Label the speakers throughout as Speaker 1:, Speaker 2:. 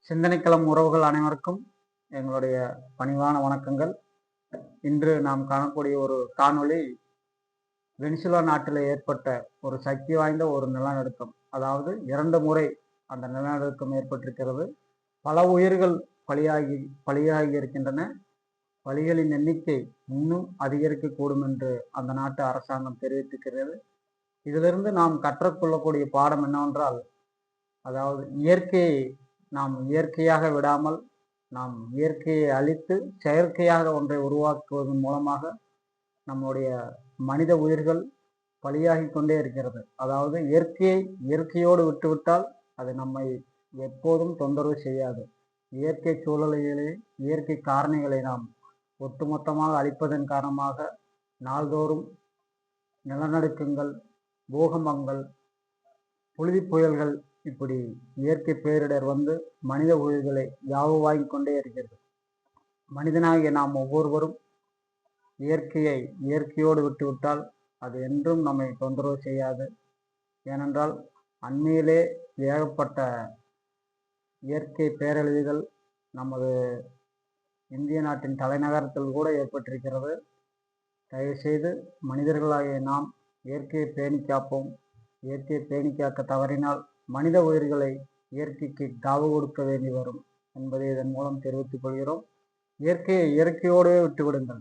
Speaker 1: சிந்தனைக்களம் உறவுகள் அனைவருக்கும் எங்களுடைய பணிவான வணக்கங்கள். இன்று நாம் காணக்கூடிய ஒரு காணொளி வெனிசுலா நாட்டில் ஏற்பட்ட ஒரு சக்தி வாய்ந்த ஒரு நிலநடுக்கம். அதாவது 2 முறை அந்த நிலநடுக்கம் ஏற்பட்டிருக்கிறது. பல உயிர்கள் பலியாகி இருக்கின்றன. பலிகளின் எண்ணிக்கை இன்னும் அதிகரிக்கக்கூடும் என்று அந்த நாட்டு அரசாங்கம் தெரிவித்திருக்கிறது. இதிலிருந்து நாம் கற்றுக்கொள்ளக்கூடிய பாடம் என்னவென்றால், அதாவது நாம் இயற்கையாக விடாமல் நாம் இயற்கையை அழித்து செயற்கையாக ஒன்றை உருவாக்குவதன் மூலமாக நம்முடைய மனித உயிர்கள் பலியாகி கொண்டே இருக்கிறது. அதாவது இயற்கையோடு விட்டுவிட்டால் அது நம்மை எப்போதும் தொந்தரவு செய்யாது. இயற்கை சூழல்களை, இயற்கை காரணிகளை நாம் ஒட்டுமொத்தமாக அழிப்பதன் காரணமாக நாள்தோறும் நிலநடுக்கங்கள், பூகம்பங்கள், புழுதி புயல்கள், இப்படி இயற்கை பேரிடர் வந்து மனித உயிர்களை யாவு வாங்கி கொண்டே இருக்கிறது. மனிதனாகிய நாம் ஒவ்வொருவரும் இயற்கையோடு விட்டுவிட்டால் அது என்றும் நம்மை தொந்தரவு செய்யாது. ஏனென்றால் அண்மையிலே ஏகப்பட்ட இயற்கை பேரழிவுகள் நமது இந்திய நாட்டின் தலைநகரத்தில் கூட ஏற்பட்டிருக்கிறது. தயவுசெய்து மனிதர்களாகிய நாம் இயற்கையை பேணி காப்போம். இயற்கையை பேணி காக்க தவறினால் மனித உயிர்களை இயற்கைக்கு காவு கொடுக்க வேண்டி வரும் என்பதை இதன் மூலம் தெரிவித்துக் கொள்கிறோம். இயற்கையோடவே விட்டுவிடுங்கள்.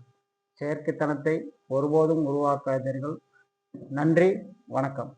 Speaker 1: செயற்கைத்தனத்தை ஒருபோதும் உருவாக்காதீர்கள். நன்றி, வணக்கம்.